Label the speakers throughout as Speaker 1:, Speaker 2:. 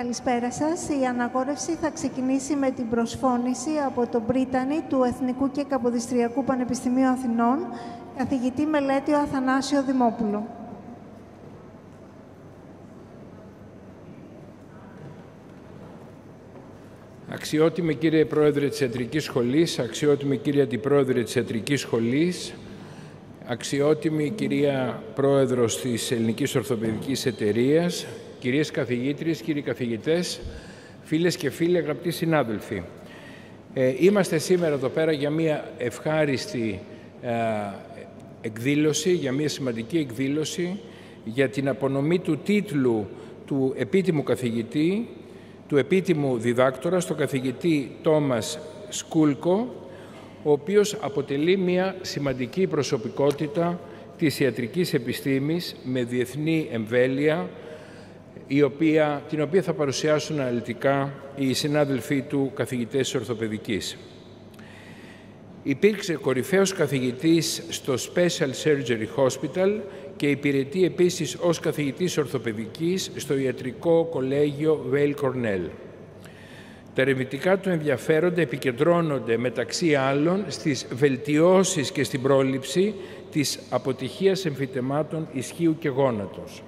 Speaker 1: Καλησπέρα σας. Η αναγόρευση θα ξεκινήσει με την προσφώνηση από τον πρίτανη του Εθνικού και Καποδιστριακού Πανεπιστημίου Αθηνών, καθηγητή μελέτιο Αθανάσιο Δημόπουλο.
Speaker 2: Αξιότιμη κύριε Πρόεδρε της Ιατρικής Σχολής, αξιότιμη κύριε Αντιπρόεδρε της Ιατρικής Σχολής, αξιότιμη κυρία Πρόεδρος της Ελληνικής Ορθοπαιδικής Εταιρείας, κυρίες καθηγήτριες, κύριοι καθηγητές, φίλες και φίλοι, αγαπητοί συνάδελφοι. Είμαστε σήμερα εδώ πέρα για μια ευχάριστη εκδήλωση, για μια σημαντική εκδήλωση για την απονομή του τίτλου του επίτιμου καθηγητή, του επίτιμου διδάκτορα, στον καθηγητή Thomas Sculco, ο οποίος αποτελεί μια σημαντική προσωπικότητα της ιατρικής επιστήμης με διεθνή εμβέλεια, την οποία θα παρουσιάσουν αναλυτικά οι συνάδελφοί του καθηγητές της Ορθοπαιδικής. Υπήρξε κορυφαίος καθηγητής στο Special Surgery Hospital και υπηρετεί επίσης ως καθηγητής Ορθοπαιδικής στο Ιατρικό Κολέγιο Weill Cornell. Τα ερευνητικά του ενδιαφέροντα επικεντρώνονται μεταξύ άλλων στις βελτιώσεις και στην πρόληψη της αποτυχίας εμφυτεμάτων ισχύου και γόνατος.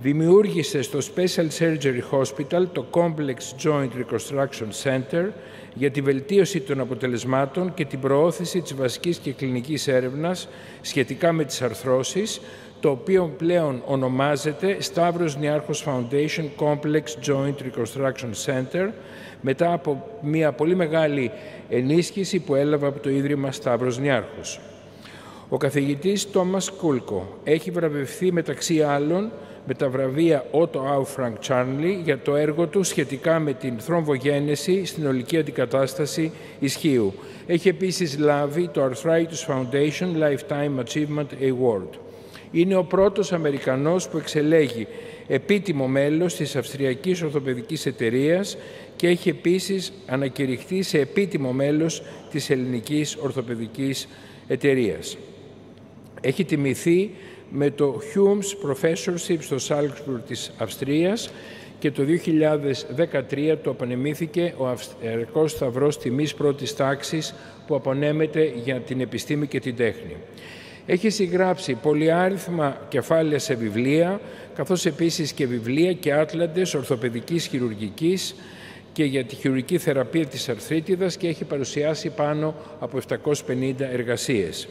Speaker 2: Δημιούργησε στο Special Surgery Hospital το Complex Joint Reconstruction Center για τη βελτίωση των αποτελεσμάτων και την προώθηση της βασικής και κλινικής έρευνας σχετικά με τις αρθρώσεις, το οποίο πλέον ονομάζεται Σταύρος Νιάρχος Foundation Complex Joint Reconstruction Center, μετά από μια πολύ μεγάλη ενίσχυση που έλαβε από το Ίδρυμα Σταύρος Νιάρχος. Ο καθηγητής Thomas Sculco έχει βραβευθεί μεταξύ άλλων με τα βραβεία Otto Au Frank Charnley για το έργο του σχετικά με την θρομβογένεση στην ολική αντικατάσταση ισχύου. Έχει επίσης λάβει το Arthritis Foundation Lifetime Achievement Award. Είναι ο πρώτος Αμερικανός που εξελέγει επίτιμο μέλος της Αυστριακής Ορθοπαιδικής Εταιρείας και έχει επίσης ανακηρυχθεί σε επίτιμο μέλος της Ελληνικής Ορθοπαιδικής Εταιρείας. Έχει τιμηθεί με το Humes Professorship στο Salzburg της Αυστρίας και το 2013 του απονεμήθηκε ο Αυστριακός Σταυρός Τιμής πρώτης τάξης που απονέμεται για την επιστήμη και την τέχνη. Έχει συγγράψει πολυάριθμα κεφάλαια σε βιβλία, καθώς επίσης και βιβλία και άτλαντες ορθοπαιδικής χειρουργικής και για τη χειρουργική θεραπεία της αρθρίτιδας και έχει παρουσιάσει πάνω από 750 εργασίες.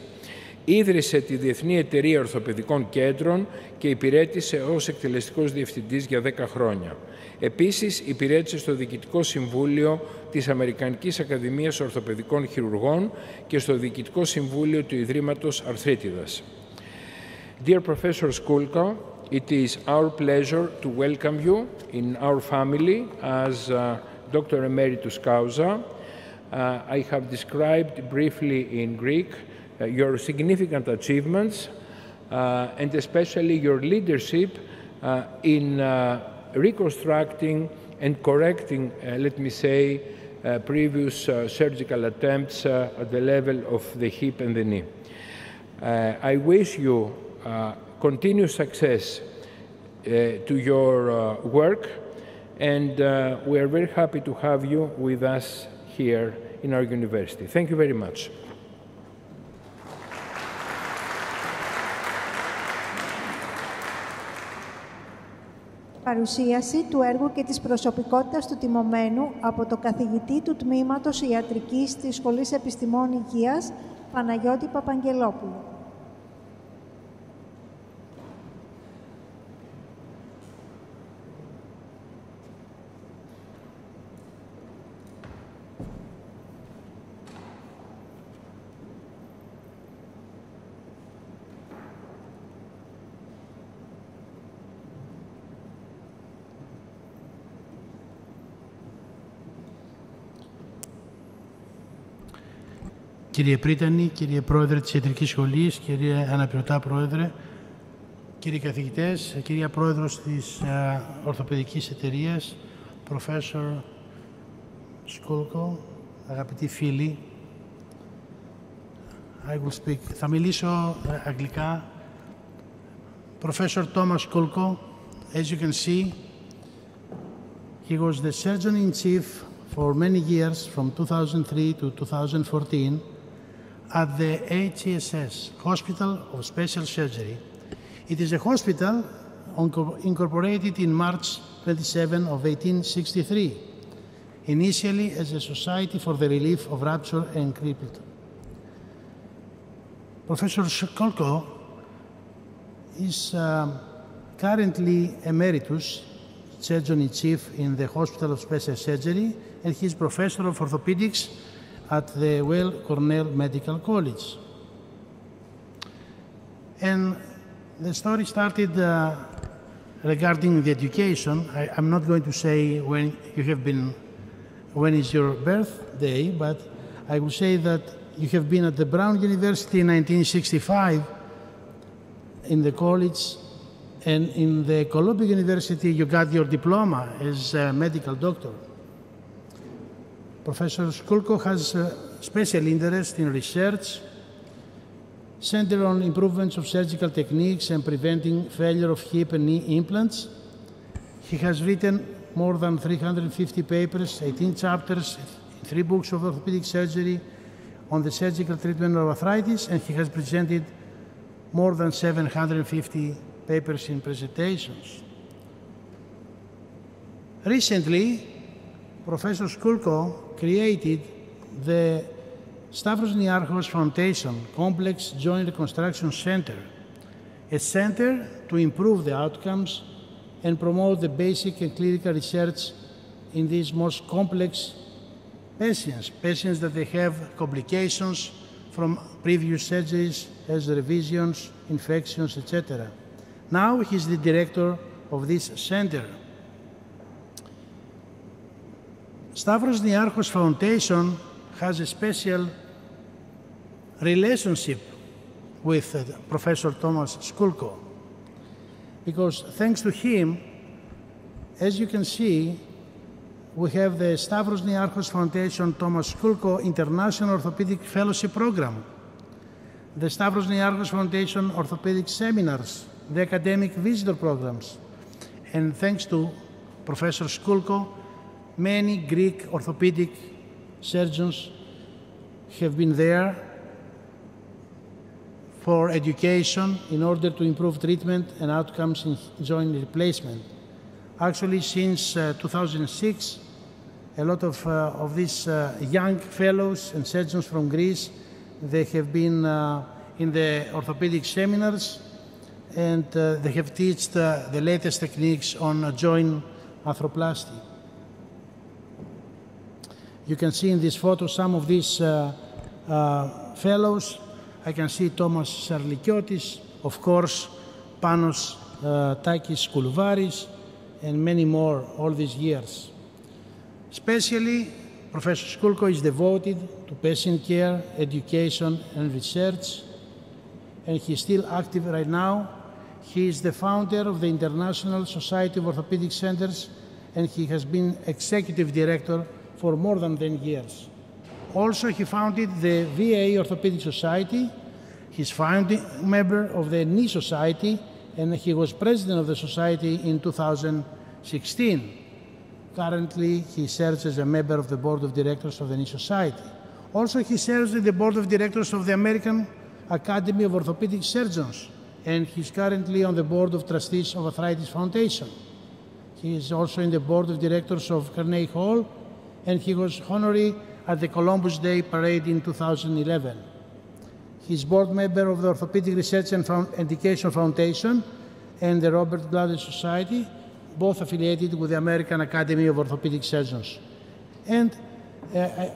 Speaker 2: Ίδρυσε τη Διεθνή Εταιρεία Ορθοπαιδικών Κέντρων και υπηρέτησε ως εκτελεστικός διευθυντής για 10 χρόνια. Επίσης, υπηρέτησε στο Διοικητικό Συμβούλιο της Αμερικανικής Ακαδημίας Ορθοπαιδικών Χειρουργών και στο Διοικητικό Συμβούλιο του Ιδρύματος Αρθρίτιδας. Dear Professor Sculco, it is our pleasure to welcome you in our family as Dr. Emeritus Causa. I have described briefly in Greek your significant achievements and especially your leadership in reconstructing and correcting, let me say, previous surgical attempts at the level of the hip and the knee. I wish you continued success to your work, and we are very happy to have you with us here in our university. Thank you very much.
Speaker 1: Παρουσίαση του έργου και της προσωπικότητας του τιμωμένου από το καθηγητή του Τμήματος Ιατρικής της Σχολής Επιστημών Υγείας, Παναγιώτη Παπαγγελόπουλου.
Speaker 3: Κύριε Πρίτανη, κύριε Πρόεδρε της Ιατρικής Σχολής, κύριε Αναπληρωτά Πρόεδρε, κύριοι καθηγητές, κυρία Πρόεδρος της Ορθοπαιδικής Εταιρείας, Professor Sculco, αγαπητοί φίλοι, θα μιλήσω αγγλικά. Professor Thomas Sculco, as you can see, He was the surgeon-in-chief for many years, from 2003 to 2014, at the HCSS, Hospital of Special Surgery. It is a hospital incorporated in March 27 of 1863, initially as a society for the relief of rupture and crippled. Professor Sculco is currently emeritus surgeon-in-chief in the Hospital of Special Surgery, and he is professor of orthopedics at the Weill Cornell Medical College. And the story started regarding the education. I'm not going to say when is your birthday, but I will say that you have been at the Brown University in 1965 in the college, and in the Columbia University you got your diploma as a medical doctor. Professor Sculco has a special interest in research centered on improvements of surgical techniques and preventing failure of hip and knee implants. He has written more than 350 papers, 18 chapters, 3 books of orthopedic surgery on the surgical treatment of arthritis, and he has presented more than 750 papers in presentations. Recently, Professor Sculco created the Stavros Niarchos Foundation Complex Joint Reconstruction Center, a center to improve the outcomes and promote the basic and clinical research in these most complex patients that they have complications from previous surgeries as revisions, infections, etc. Now he's the director of this center. Stavros Niarchos Foundation has a special relationship with Professor Thomas Sculco, because thanks to him, as you can see, we have the Stavros Niarchos Foundation Thomas Sculco International Orthopedic Fellowship Program, the Stavros Niarchos Foundation Orthopedic Seminars, the academic visitor programs, and thanks to Professor Sculco, many Greek orthopedic surgeons have been there for education in order to improve treatment and outcomes in joint replacement. Actually, since 2006, a lot of these young fellows and surgeons from Greece, they have been in the orthopedic seminars, and they have taught the latest techniques on joint arthroplasty. You can see in this photo some of these fellows. I can see Thomas Sarlikiotis, of course, Panos Takis Koulouvaris, and many more all these years. Especially, Professor Sculco is devoted to patient care, education, and research, and he's still active right now. He is the founder of the International Society of Orthopedic Centers, and he has been executive director for more than 10 years. Also, he founded the VA Orthopedic Society. He's founding member of the Knee Society, and he was president of the society in 2016. Currently, he serves as a member of the board of directors of the Knee Society. Also, he serves in the board of directors of the American Academy of Orthopedic Surgeons, and he's currently on the board of trustees of Arthritis Foundation. He is also in the board of directors of Carnegie Hall, and he was honorary at the Columbus Day Parade in 2011. He's board member of the Orthopedic Research and Education Foundation and the Robert Blatter Society, both affiliated with the American Academy of Orthopedic Surgeons. And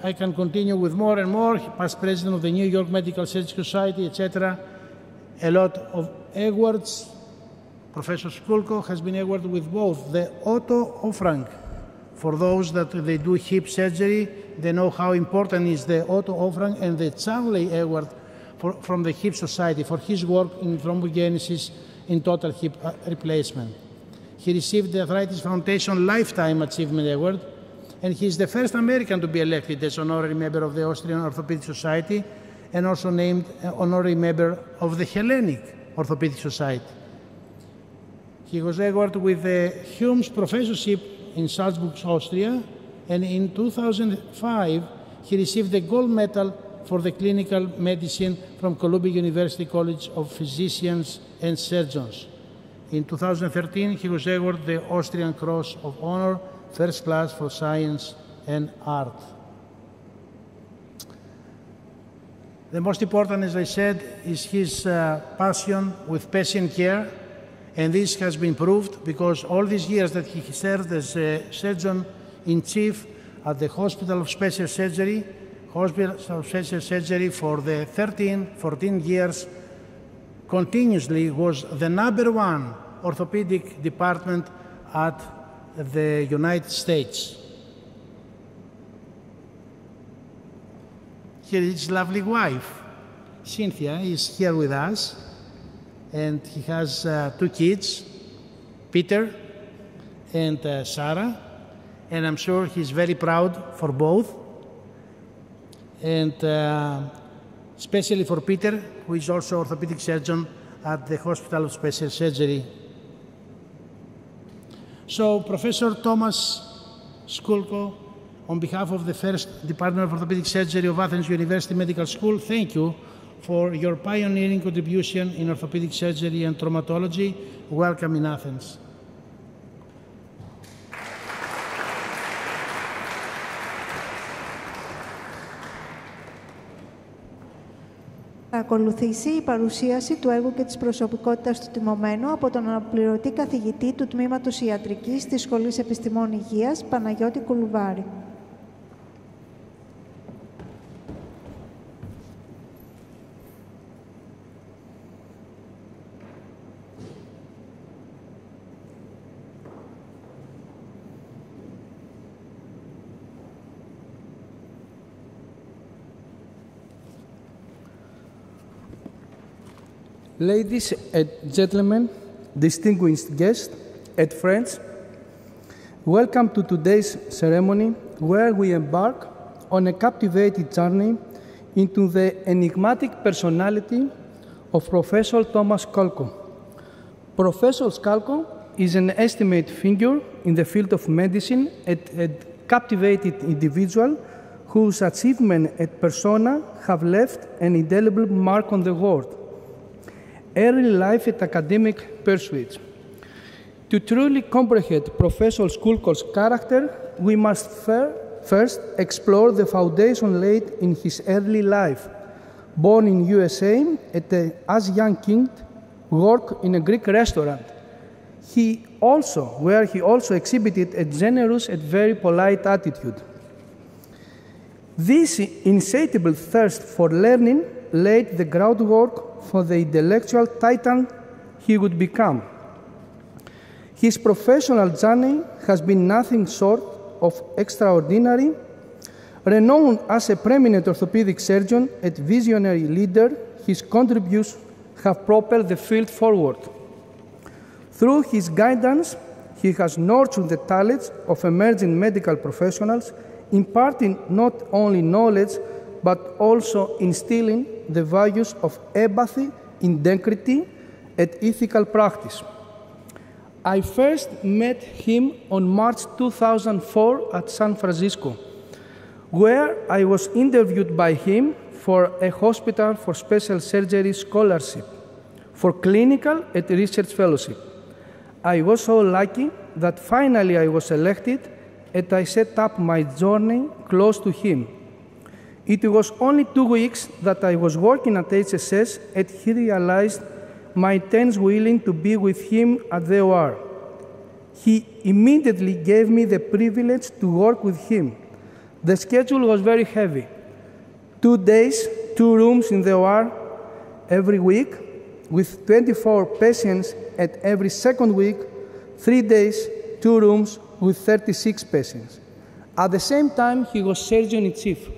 Speaker 3: I can continue with more and more. Past president of the New York Medical Surgical Society, etc. A lot of awards. Professor Sculco has been awarded with both the Otto Ofrank. For those that they do hip surgery, they know how important is the Otto Ofrank, and the Charley Award from the Hip Society for his work in thrombogenesis in total hip replacement. He received the Arthritis Foundation Lifetime Achievement Award, and he is the first American to be elected as honorary member of the Austrian Orthopedic Society, and also named honorary member of the Hellenic Orthopedic Society. He was awarded with the Humes Professorship in Salzburg, Austria, and in 2005, he received the gold medal for the clinical medicine from Columbia University College of Physicians and Surgeons. In 2013, he was awarded the Austrian Cross of Honor, First Class for Science and Art. The most important, as I said, is his passion with patient care, and this has been proved because all these years that he served as a surgeon-in-chief at the Hospital of Special Surgery for the 14 years, continuously was the #1 orthopedic department at the United States. Here is his lovely wife, Cynthia, is here with us, and he has 2 kids, Peter and Sarah, and I'm sure he's very proud for both, and especially for Peter, who is also orthopedic surgeon at the Hospital of Special Surgery. So, Professor Thomas Sculco, on behalf of the First Department of Orthopedic Surgery of Athens University Medical School, thank you for your pioneering contribution in orthopedic surgery and traumatology. Welcome in Athens.
Speaker 1: Θα ακολουθήσει η παρουσίαση του έργου και της προσωπικότητας του τιμωμένου από τον αναπληρωτή καθηγητή του Τμήματος Ιατρικής της Σχολής Επιστημών Υγείας, Παναγιώτη Κουλουβάρη.
Speaker 4: Ladies and gentlemen, distinguished guests and friends, welcome to today's ceremony where we embark on a captivating journey into the enigmatic personality of Professor Thomas Sculco. Professor Sculco is an estimate figure in the field of medicine and a captivated individual whose achievement and persona have left an indelible mark on the world. Early life and academic pursuits. To truly comprehend Professor Sculco's character, we must first explore the foundation laid in his early life. Born in USA, as young kid, worked in a Greek restaurant. Where he also exhibited a generous and very polite attitude. This insatiable thirst for learning laid the groundwork for the intellectual titan he would become. His professional journey has been nothing short of extraordinary. Renowned as a preeminent orthopedic surgeon and visionary leader, his contributions have propelled the field forward. Through his guidance, he has nurtured the talents of emerging medical professionals, imparting not only knowledge, but also instilling the values of empathy, integrity, and ethical practice. I first met him on March 2004 at San Francisco, where I was interviewed by him for a hospital for special surgery scholarship, for clinical and research fellowship. I was so lucky that finally I was elected, and I set up my journey close to him. It was only 2 weeks that I was working at HSS, and he realized my intense willing to be with him at the OR. He immediately gave me the privilege to work with him. The schedule was very heavy. 2 days, 2 rooms in the OR every week, with 24 patients, and every second week, 3 days, 2 rooms with 36 patients. At the same time, he was surgeon-in-chief.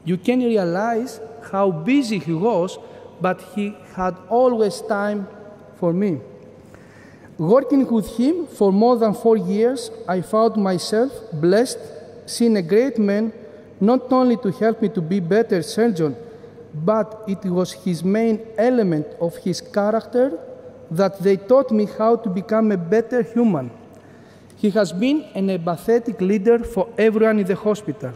Speaker 4: You can realize how busy he was, but he had always time for me. Working with him for more than 4 years, I found myself blessed, seeing a great man not only to help me to be a better surgeon, but it was his main element of his character that they taught me how to become a better human. He has been an empathetic leader for everyone in the hospital.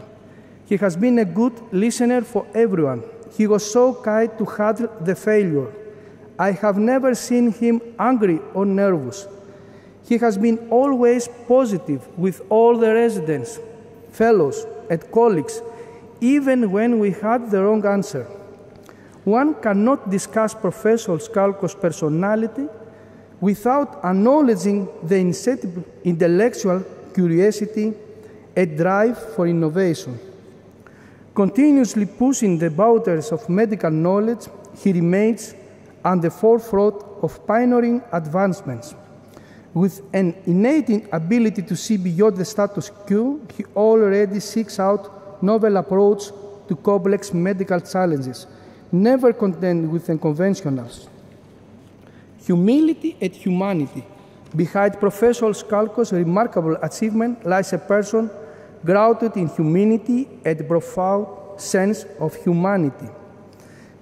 Speaker 4: He has been a good listener for everyone. He was so kind to handle the failure. I have never seen him angry or nervous. He has been always positive with all the residents, fellows, and colleagues, even when we had the wrong answer. One cannot discuss Professor Sculco's personality without acknowledging the insatiable intellectual curiosity and drive for innovation. Continuously pushing the boundaries of medical knowledge, he remains on the forefront of pioneering advancements. With an innate ability to see beyond the status quo, he already seeks out novel approaches to complex medical challenges, never content with the conventionals. Humility and humanity. Behind Professor Sculco's remarkable achievement lies a person grounded in humility and profound sense of humanity.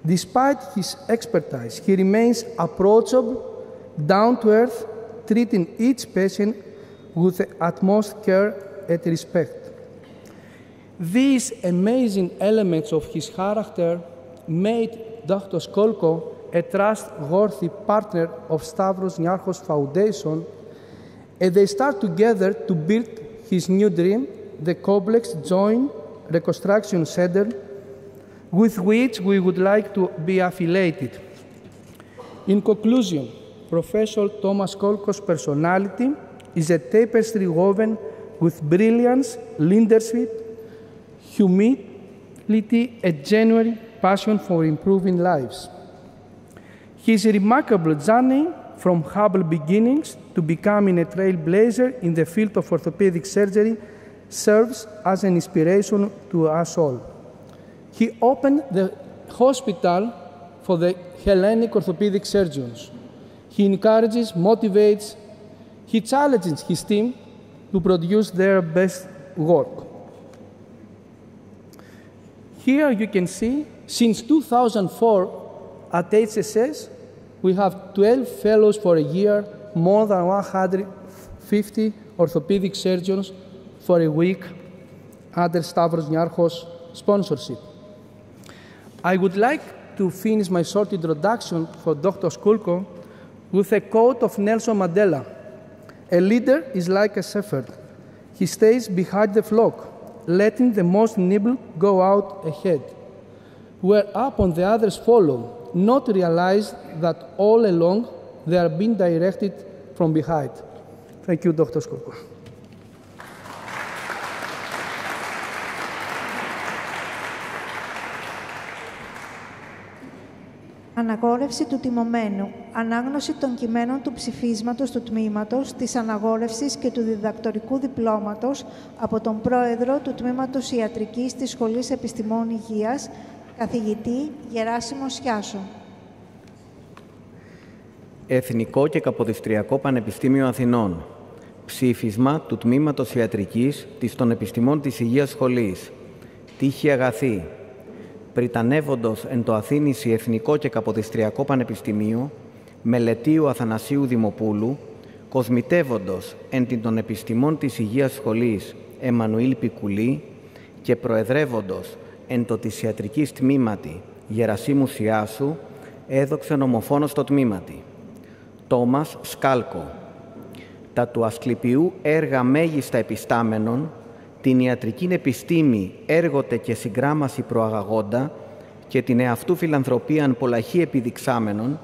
Speaker 4: Despite his expertise, he remains approachable, down to earth, treating each patient with the utmost care and respect. These amazing elements of his character made Dr. Sculco a trustworthy partner of Stavros Niarchos Foundation, and they start together to build his new dream, the complex joint reconstruction center, with which we would like to be affiliated. In conclusion, Professor Thomas Sculco's personality is a tapestry woven with brilliance, leadership, humility, and genuine passion for improving lives. His remarkable journey from humble beginnings to becoming a trailblazer in the field of orthopedic surgery serves as an inspiration to us all. He opened the hospital for the Hellenic orthopedic surgeons. He encourages, motivates, he challenges his team to produce their best work. Here you can see, since 2004 at HSS, we have 12 fellows for a year, more than 150 orthopedic surgeons for a week under Stavros Niarchos sponsorship. I would like to finish my short introduction for Dr. Sculco with a quote of Nelson Mandela. A leader is like a shepherd. He stays behind the flock, letting the most nimble go out ahead, whereupon the others follow, not realize that all along they are being directed from behind. Thank you, Dr. Sculco.
Speaker 1: Αναγόρευση του τιμωμένου. Ανάγνωση των κειμένων του ψηφίσματος του Τμήματος, της Αναγόρευσης και του διδακτορικού διπλώματος από τον Πρόεδρο του Τμήματος Ιατρικής της Σχολής Επιστημών Υγείας, καθηγητή Γεράσιμο Σιάσο.
Speaker 5: Εθνικό και Καποδιστριακό Πανεπιστήμιο Αθηνών. Ψήφισμα του Τμήματος Ιατρικής των Επιστημών της Υγείας Σχολής. Τύχη αγαθή. Πριτανεύοντος εν το Αθήνησι Εθνικό και Καποδιστριακό Πανεπιστημίο, μελετείου Αθανασίου Δημοπούλου, κοσμητεύοντος εν την των Επιστημών της Υγείας Σχολής Εμμανουήλ Πικουλή και προεδρεύοντος εν το της Ιατρικής Τμήματι Γερασίμου Σιάσου, έδοξεν ομοφόνος το τμήματι. Τόμας Σκάλκο. Τα του ασκληπιού έργα μέγιστα επιστάμενων, την ιατρικήν επιστήμη έργοτε και συγκράμαση προαγαγόντα και την εαυτού φιλανθρωπίαν πολλαχή επιδειξάμενων,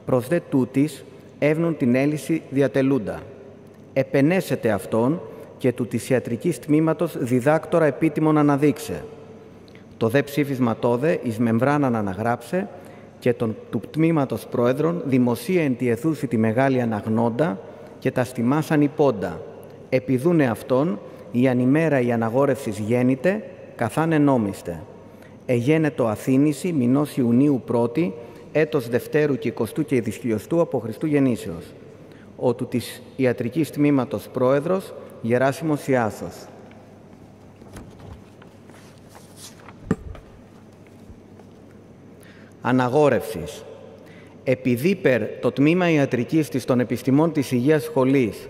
Speaker 5: προς δε τούτης εύνουν την έλυση διατελούντα. Επενέσετε αυτόν και του της ιατρικής τμήματος διδάκτορα επίτιμον αναδείξε. Το δε ψήφισμα τόδε εις μεμβράναν αναγράψε και τον του τμήματος πρόεδρον δημοσία εν τη αιθούση τη μεγάλη αναγνώντα και τα στιμάσαν υπόντα. Επιδούνε αυτόν η ανημέρα η αναγόρευσης γέννηται, καθάν ενόμιστε. Εγένετο Αθήνηση, μηνός Ιουνίου 1η, έτος Δευτέρου και 20ου και 20ου από Χριστού γεννήσεως. Ο του της ιατρικής τμήματος πρόεδρος, Γεράσιμος Σιάσος. Αναγόρευσης. Επειδή το Τμήμα Ιατρικής των Επιστημών της Υγείας Σχολής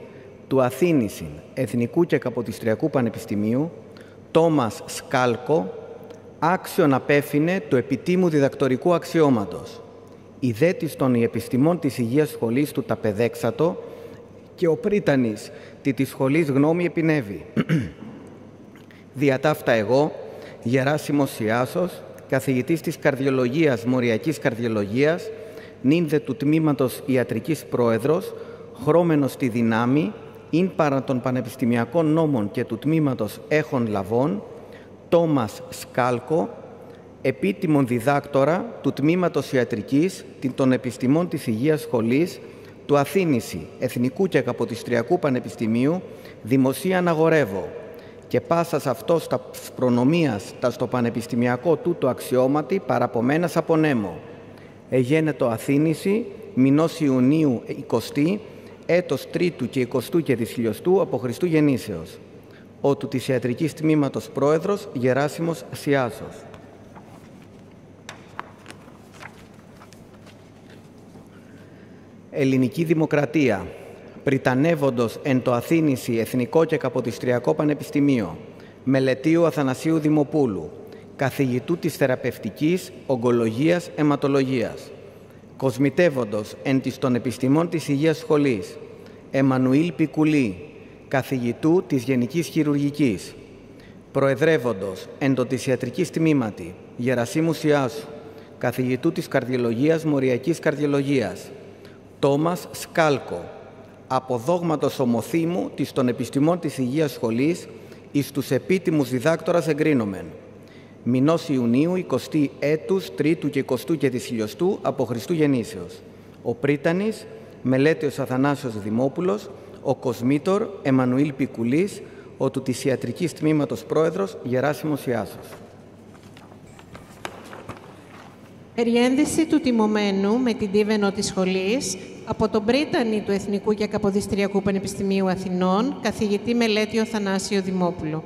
Speaker 5: του Αθήνησιν Εθνικού και Καποδιστριακού Πανεπιστημίου, Thomas Sculco, άξιον απέφυνε του επιτίμου διδακτορικού αξιώματος. Ιδέτης των επιστημών της Υγείας Σχολής του ταπεδέξατο και ο πρίτανης τη της σχολής γνώμη επινεύει. Διατάφτα εγώ, Γεράσιμος Ιάσος, καθηγητής της καρδιολογίας, μοριακής καρδιολογίας, νύνδε του Τμήματος Ιατρικής Πρόεδρος, χρώμενος στη δυνάμει, ειν παρά των πανεπιστημιακών νόμων και του Τμήματος Έχων Λαβών, Thomas Sculco, επίτιμον διδάκτορα του Τμήματος Ιατρικής των Επιστημών της Υγείας Σχολής του Αθήνηση Εθνικού και Καποδιστριακού Πανεπιστημίου, δημοσία Αναγορεύω, και πάσας αυτός τα προνομίας τα στο πανεπιστημιακό τούτο αξιώματι παραπομένας απονέμω. Εγένετο Αθήνηση, μηνός Ιουνίου 20, έτος 3ου και 20ου και της χιλιοστού από Χριστού γεννήσεως. Ο του της Ιατρικής Τμήματος Πρόεδρος Γεράσιμος Σιάσος. Ελληνική Δημοκρατία. Πριτανεύοντος εν το Αθήνηση Εθνικό και Καποδιστριακό Πανεπιστημίο, μελετείου Αθανασίου Δημοπούλου, καθηγητού της Θεραπευτικής Ογκολογίας Αιματολογίας, κοσμητεύοντος εν της των Επιστημών της Υγείας Σχολής, Εμμανουήλ Πικουλή, καθηγητού της Γενικής Χειρουργικής, προεδρεύοντος εν το της Ιατρικής Τμήματι, Γερασίμου Σιάσου, καθηγητού της Καρδιολογίας Μοριακής Καρδιολογίας, Thomas Sculco, αποδόγματος ομοθήμου της των Επιστημών της Υγείας Σχολής εις τους επίτιμους διδάκτορας εγκρίνομεν. Μηνός Ιουνίου 20 έτους 3ου και 20ου και της χιλιοστού από Χριστού γεννήσεως. Ο πρίτανης μελέτειος Αθανάσιος Δημόπουλος, ο κοσμήτορ Εμμανουήλ Πικουλής, ο του της Ιατρικής Τμήματος Πρόεδρος Γεράσιμος Ιάσος.
Speaker 6: Περιένδυση του τιμωμένου με την τίβενο της σχολής από τον πρίτανη του Εθνικού και Καποδιστριακού Πανεπιστημίου Αθηνών, καθηγητή μελέτιο Θανάσιο Δημόπουλο.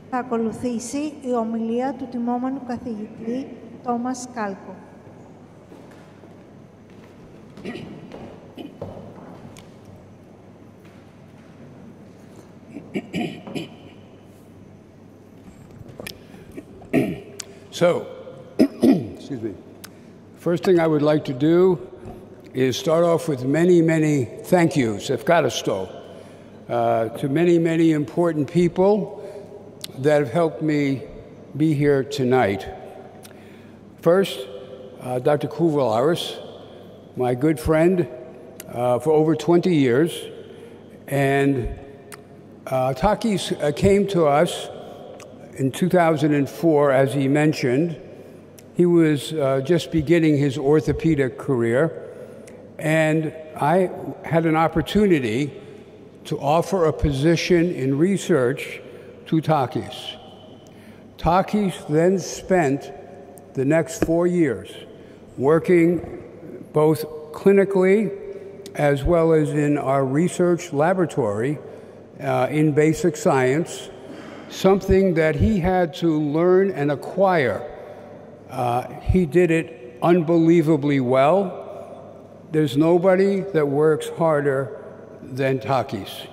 Speaker 1: Θα ακολουθήσει η ομιλία του τιμόμενου καθηγητή Thomas Sculco.
Speaker 7: So, excuse me. First thing I would like to do is start off with many, many thank yous, Efkaristo, to many, many important people that have helped me be here tonight. First, Dr. Kuvalaris, my good friend for over 20 years, and Takis came to us in 2004, as he mentioned. He was just beginning his orthopedic career, and I had an opportunity to offer a position in research to Takis. Takis then spent the next 4 years working both clinically as well as in our research laboratory in basic science, something that he had to learn and acquire. He did it unbelievably well. There's nobody that works harder than Takis.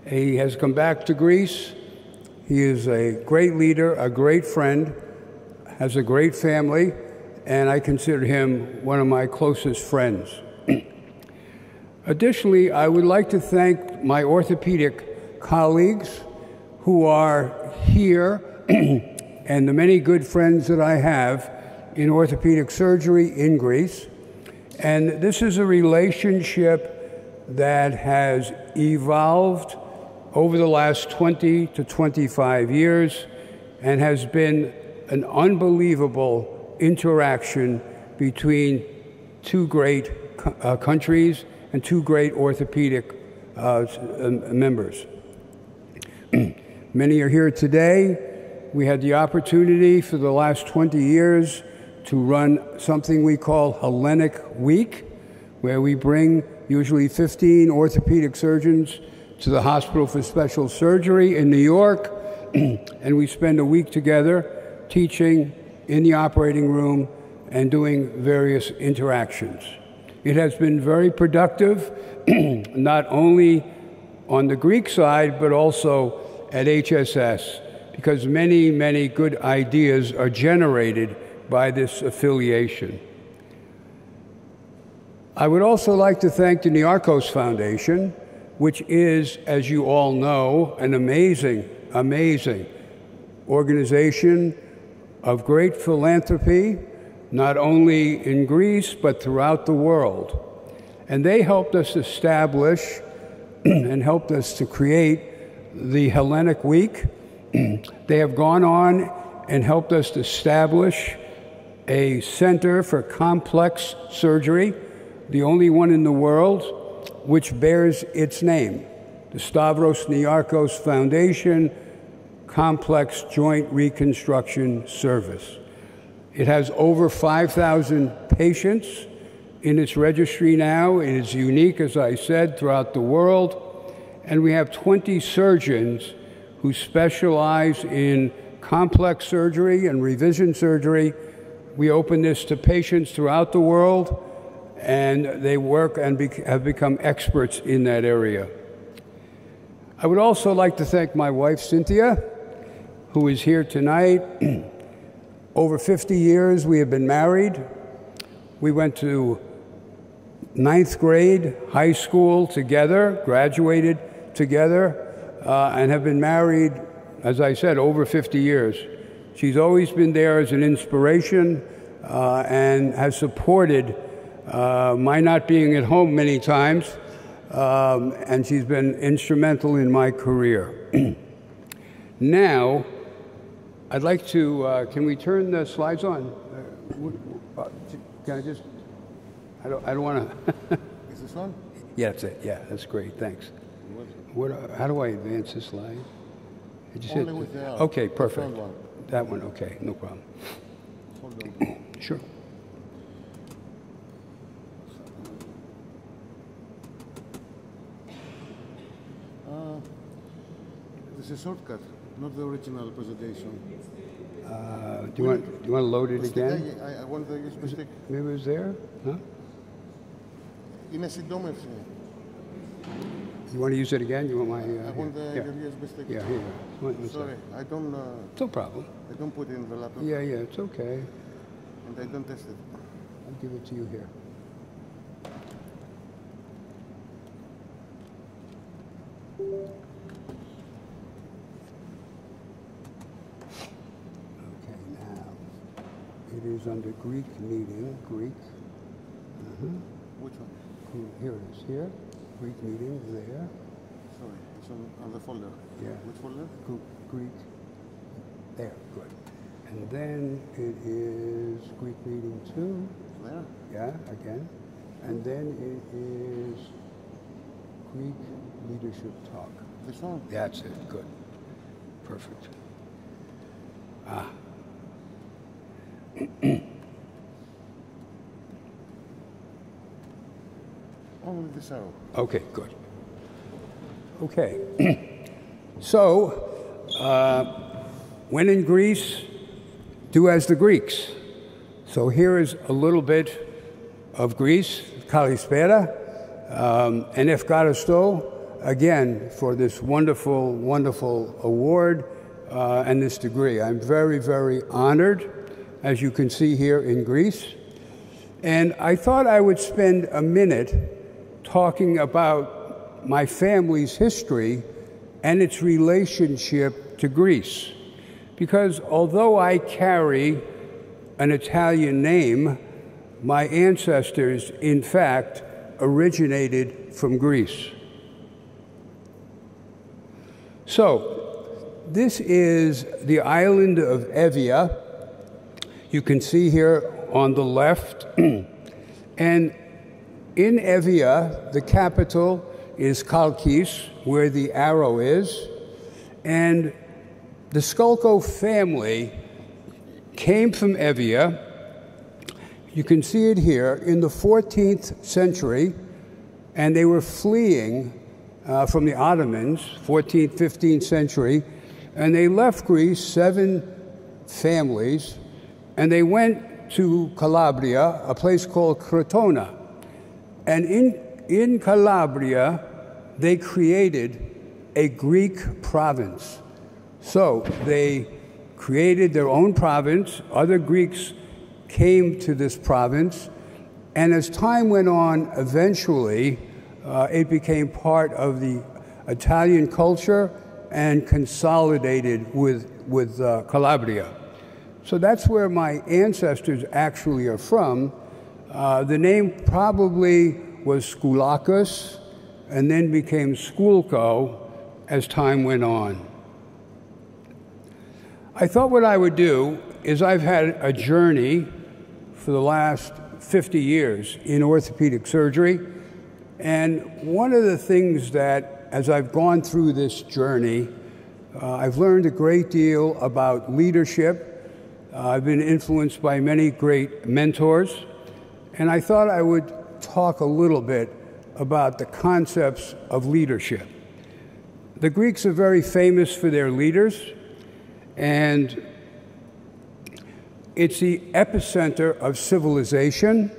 Speaker 7: He has come back to Greece. He is a great leader, a great friend, has a great family, and I consider him one of my closest friends. Additionally, I would like to thank my orthopedic colleagues who are here and the many good friends that I have in orthopedic surgery in Greece. And this is a relationship that has evolved over the last 20 to 25 years and has been an unbelievable interaction between two great countries and two great orthopedic members. Many are here today. We had the opportunity for the last 20 years to run something we call Hellenic Week, where we bring usually 15 orthopedic surgeons to the Hospital for Special Surgery in New York, and we spend a week together teaching in the operating room and doing various interactions. It has been very productive, not only on the Greek side, but also at HSS, because many, many good ideas are generated by this affiliation. I would also like to thank the Niarchos Foundation, which is, as you all know, an amazing, amazing organization of great philanthropy, not only in Greece, but throughout the world. And they helped us establish and helped us to create the Hellenic Week. They have gone on and helped us to establish a center for complex surgery, the only one in the world, which bears its name, the Stavros Niarchos Foundation Complex Joint Reconstruction Service. It has over 5,000 patients in its registry now. It is unique, as I said, throughout the world. And we have 20 surgeons who specialize in complex surgery and revision surgery. We open this to patients throughout the world, and they work and have become experts in that area. I would also like to thank my wife, Cynthia, who is here tonight. Over 50 years we have been married. We went to 9th grade, high school together, graduated together, and have been married, as I said, over 50 years. She's always been there as an inspiration and has supported my not being at home many times, and she's been instrumental in my career. Now, I'd like to, can we turn the slides on? Can I just, I don't want to.
Speaker 8: Is this on?
Speaker 7: Yeah, that's it. Yeah, that's great. Thanks. How do I advance this slide?
Speaker 8: Only with the arrow.
Speaker 7: Okay, perfect.
Speaker 8: The front one.
Speaker 7: That one, okay, no problem.
Speaker 8: Hold on.
Speaker 7: Sure.
Speaker 8: This is a shortcut, not the original presentation.
Speaker 7: Do you want to load it again?
Speaker 8: I want the USB stick.
Speaker 7: Maybe it was there? Huh?
Speaker 8: Είναι συντόμευση.
Speaker 7: You want to use it again? You want my...
Speaker 8: I want the USB stick.
Speaker 7: Yeah, here you go.
Speaker 8: Sorry, I don't...
Speaker 7: No problem.
Speaker 8: I don't put it in the laptop.
Speaker 7: Yeah, it's okay.
Speaker 8: And I don't test it.
Speaker 7: I'll give it to you here. Okay, now, it is under Greek meeting, Greek.
Speaker 8: Which one?
Speaker 7: Here it is, here. Greek meeting, there.
Speaker 8: Sorry, it's on the folder.
Speaker 7: Yeah.
Speaker 8: Which folder?
Speaker 7: Greek. There, good. And then it is Greek meeting 2.
Speaker 8: There?
Speaker 7: Yeah, again. And then it is Greek leadership talk.
Speaker 8: This one?
Speaker 7: That's it, good. Perfect.
Speaker 8: Only this arrow.
Speaker 7: Okay, good. Okay. So, when in Greece, do as the Greeks. So here is a little bit of Greece, Kalispera, and Efkaristo, again, for this wonderful, wonderful award and this degree. I'm very, very honored, as you can see here in Greece. And I thought I would spend a minute talking about my family's history and its relationship to Greece. Because although I carry an Italian name, my ancestors, in fact, originated from Greece. So, this is the island of Evia. You can see here on the left. And in Evia, the capital is Chalkis, where the arrow is. And the Sculco family came from Evia. You can see it here in the 14th century, and they were fleeing from the Ottomans, 14th, 15th century, and they left Greece, 7 families, and they went to Calabria, a place called Crotona. And in Calabria, they created a Greek province. So they created their own province. Other Greeks came to this province. And as time went on, eventually, it became part of the Italian culture and consolidated with Calabria. So that's where my ancestors actually are from. The name probably was Skoulakos and then became Sculco as time went on. I thought what I would do is I've had a journey for the last 50 years in orthopedic surgery. And one of the things that, as I've gone through this journey, I've learned a great deal about leadership. I've been influenced by many great mentors. And I thought I would talk a little bit about the concepts of leadership. The Greeks are very famous for their leaders, and it's the epicenter of civilization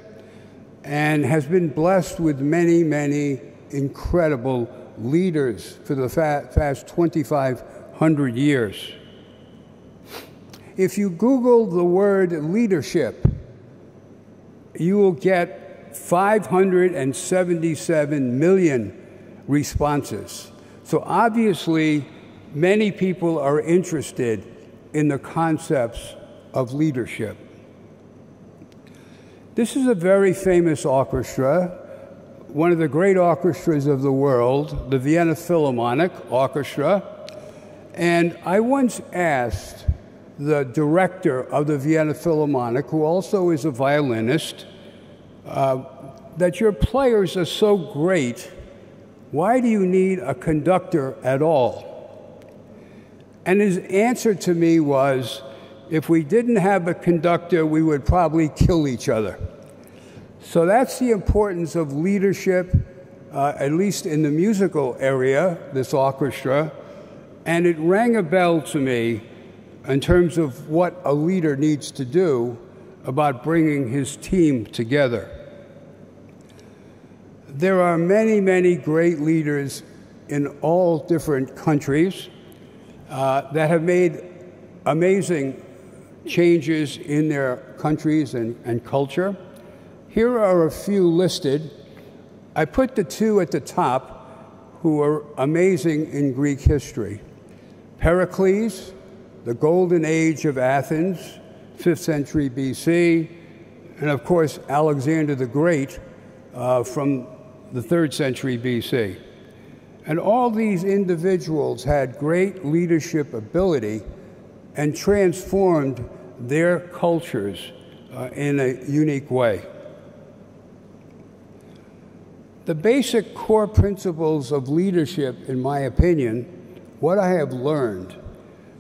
Speaker 7: and has been blessed with many, many incredible leaders for the past 2,500 years. If you Google the word leadership, you will get 577 million responses. So obviously, many people are interested in the concepts of leadership. This is a very famous orchestra, one of the great orchestras of the world, the Vienna Philharmonic Orchestra. And I once asked the director of the Vienna Philharmonic, who also is a violinist, that your players are so great, why do you need a conductor at all? And his answer to me was, if we didn't have a conductor, we would probably kill each other. So that's the importance of leadership, at least in the musical area, this orchestra. And it rang a bell to me in terms of what a leader needs to do about bringing his team together. There are many, many great leaders in all different countries that have made amazing changes in their countries and culture. Here are a few listed. I put the 2 at the top who are amazing in Greek history. Pericles, the golden age of Athens, 5th century BC, and of course Alexander the Great from the 3rd century BC. And all these individuals had great leadership ability and transformed their cultures in a unique way. The basic core principles of leadership, in my opinion, what I have learned: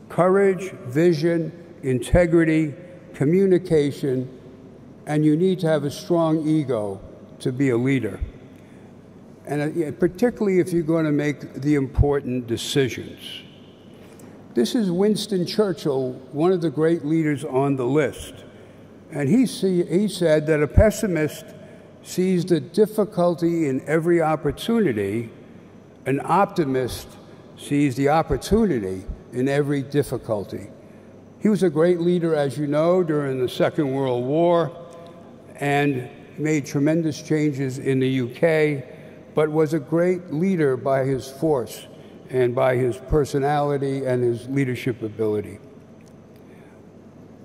Speaker 7: courage, vision, integrity, communication, and you need to have a strong ego to be a leader. And particularly if you're going to make the important decisions. This is Winston Churchill, one of the great leaders on the list. And he said that a pessimist sees the difficulty in every opportunity, an optimist sees the opportunity in every difficulty. He was a great leader, as you know, during the Second World War, and made tremendous changes in the UK, but was a great leader by his force and by his personality and his leadership ability.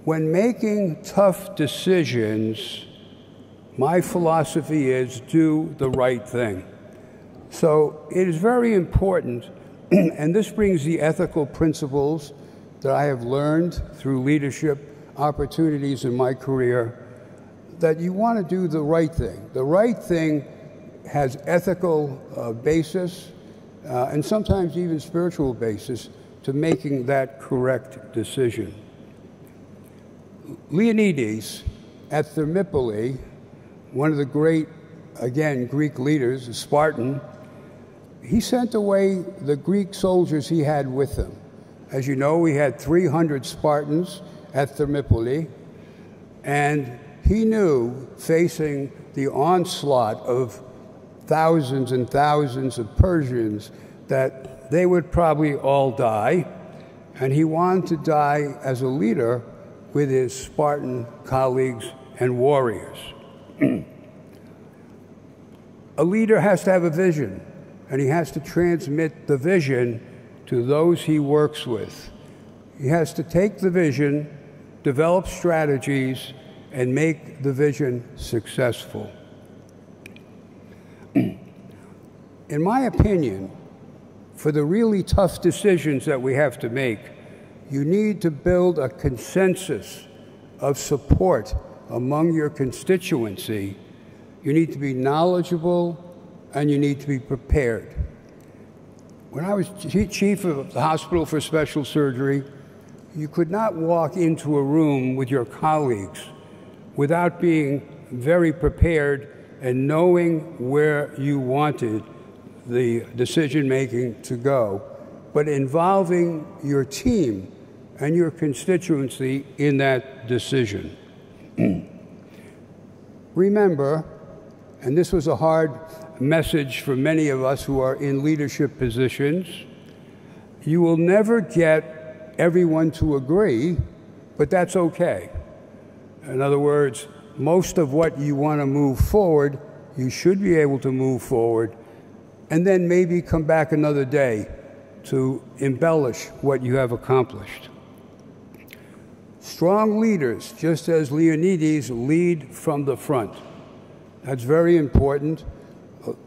Speaker 7: When making tough decisions, my philosophy is do the right thing. So it is very important, and this brings the ethical principles that I have learned through leadership opportunities in my career, that you want to do the right thing. The right thing has ethical basis and sometimes even spiritual basis to making that correct decision. Leonidas at Thermopylae, one of the great, again, Greek leaders, a Spartan, he sent away the Greek soldiers he had with him. As you know, we had 300 Spartans at Thermopylae, and he knew, facing the onslaught of thousands and thousands of Persians, that they would probably all die, and he wanted to die as a leader with his Spartan colleagues and warriors. A leader has to have a vision, and he has to transmit the vision to those he works with. He has to take the vision, develop strategies, and make the vision successful. In my opinion, for the really tough decisions that we have to make, you need to build a consensus of support among your constituency. You need to be knowledgeable, and you need to be prepared. When I was chief of the Hospital for Special Surgery, you could not walk into a room with your colleagues without being very prepared and knowing where you wanted the decision-making to go, but involving your team and your constituency in that decision. Remember, and this was a hard message for many of us who are in leadership positions, you will never get everyone to agree, but that's okay. In other words, most of what you want to move forward, you should be able to move forward, and then maybe come back another day to embellish what you have accomplished. Strong leaders, just as Leonidas, lead from the front. That's very important.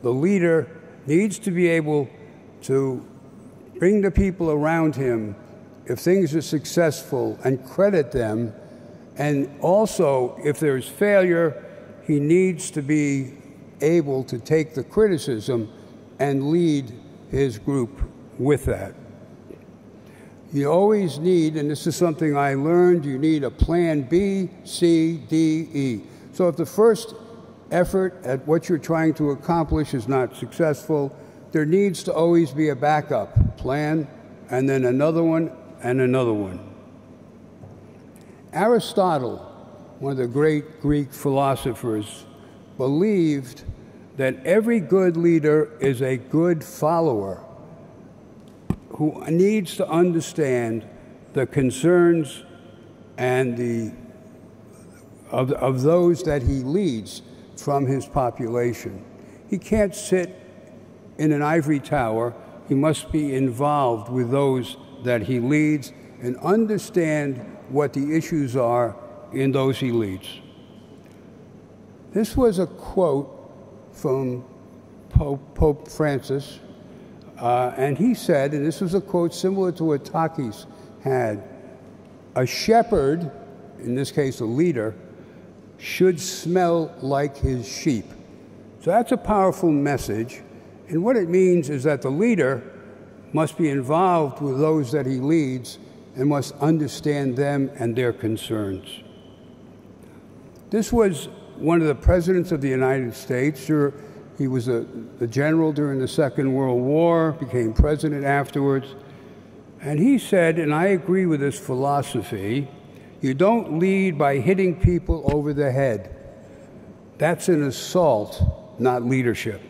Speaker 7: The leader needs to be able to bring the people around him if things are successful and credit them. And also, if there's failure, he needs to be able to take the criticism and lead his group with that. You always need, and this is something I learned, you need a plan B, C, D, E. So if the first effort at what you're trying to accomplish is not successful, there needs to always be a backup plan, and then another one, and another one. Aristotle, one of the great Greek philosophers, believed that every good leader is a good follower who needs to understand the concerns and of those that he leads from his population. He can't sit in an ivory tower. He must be involved with those that he leads and understand what the issues are in those he leads. This was a quote from Pope Francis, and he said, and this was a quote similar to what Takis had, a shepherd, in this case a leader, should smell like his sheep. So that's a powerful message, and what it means is that the leader must be involved with those that he leads and must understand them and their concerns. This was one of the presidents of the United States. He was a general during the Second World War, became president afterwards. And he said, and I agree with this philosophy, you don't lead by hitting people over the head. That's an assault, not leadership.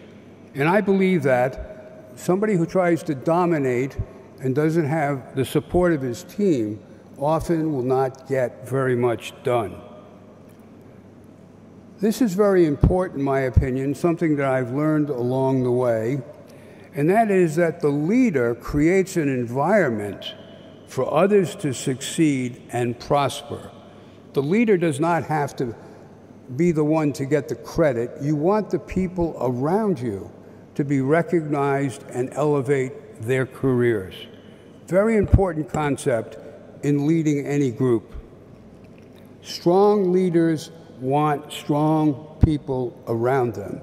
Speaker 7: And I believe that somebody who tries to dominate and doesn't have the support of his team often will not get very much done. This is very important, in my opinion, something that I've learned along the way, and that is that the leader creates an environment for others to succeed and prosper. The leader does not have to be the one to get the credit. You want the people around you to be recognized and elevate their careers. Very important concept in leading any group. Strong leaders want strong people around them.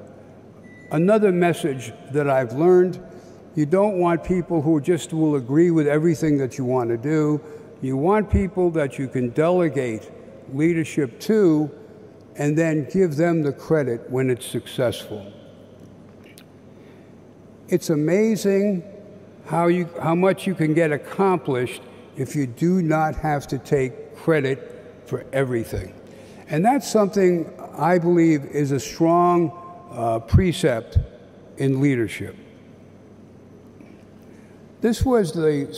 Speaker 7: Another message that I've learned, you don't want people who just will agree with everything that you want to do. You want people that you can delegate leadership to and then give them the credit when it's successful. It's amazing how much you can get accomplished if you do not have to take credit for everything. And that's something I believe is a strong precept in leadership. This was the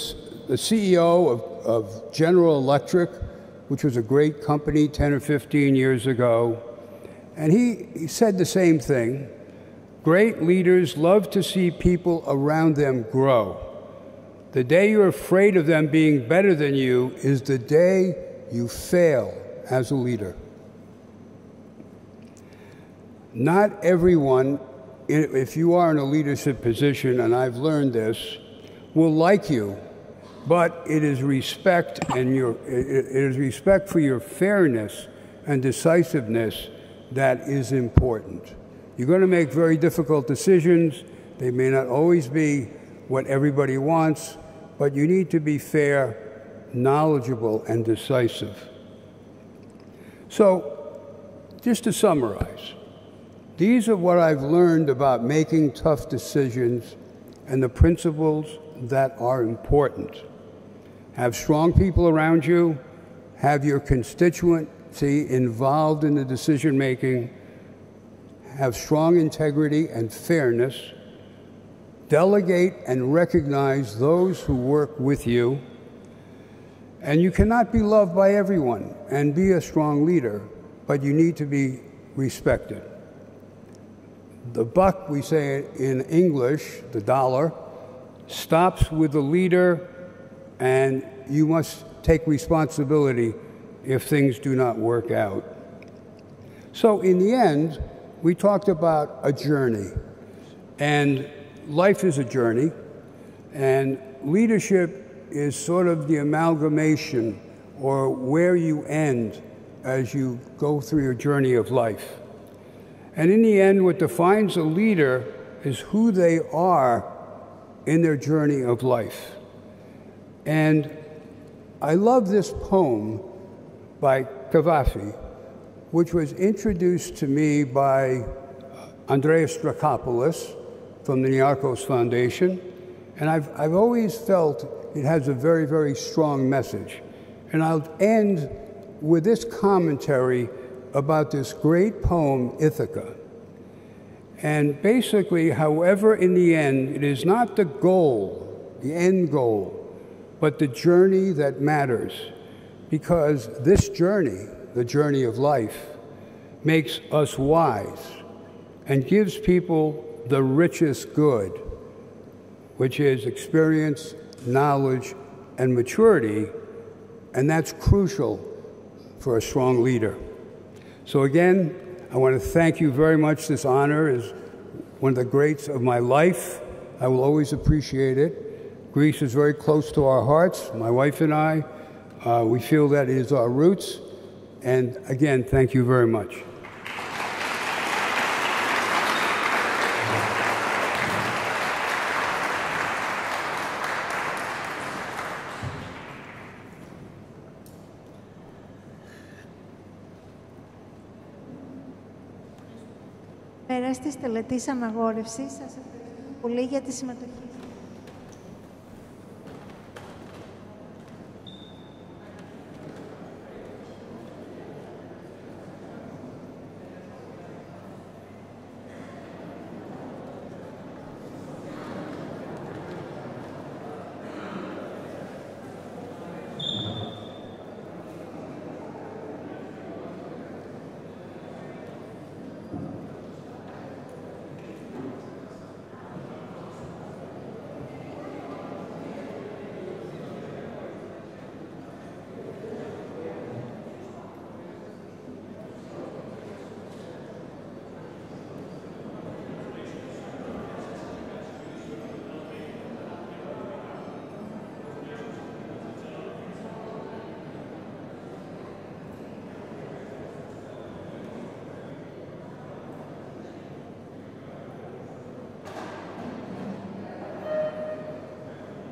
Speaker 7: CEO of General Electric, which was a great company 10 or 15 years ago. And he said the same thing. Great leaders love to see people around them grow. The day you're afraid of them being better than you is the day you fail as a leader. Not everyone, if you are in a leadership position, and I've learned this, will like you, but it is respect and it is respect for your fairness and decisiveness that is important. You're going to make very difficult decisions. They may not always be what everybody wants, but you need to be fair, knowledgeable, and decisive. So, just to summarize, these are what I've learned about making tough decisions and the principles that are important. Have strong people around you, have your constituency involved in the decision-making, have strong integrity and fairness, delegate and recognize those who work with you, and you cannot be loved by everyone and be a strong leader, but you need to be respected. The buck, we say in English, the dollar, stops with the leader, and you must take responsibility if things do not work out. So in the end, we talked about a journey, and life is a journey, and leadership is sort of the amalgamation or where you end as you go through your journey of life. And in the end, what defines a leader is who they are in their journey of life. And I love this poem by Cavafy, which was introduced to me by Andreas Strakopoulos from the Niarchos Foundation. And I've always felt it has a very, very strong message. And I'll end with this commentary about this great poem, Ithaca. And basically, however, in the end, it is not the goal, the end goal, but the journey that matters. Because this journey, the journey of life, makes us wise and gives people the richest good, which is experience, knowledge, and maturity, and that's crucial for a strong leader. So again, I want to thank you very much. This honor is one of the greats of my life. I will always appreciate it. Greece is very close to our hearts. My wife and I, we feel that it is our roots. And again, thank you very much.
Speaker 1: Πέρας της τελετής αναγόρευσης, σας ευχαριστώ πολύ για τη συμμετοχή.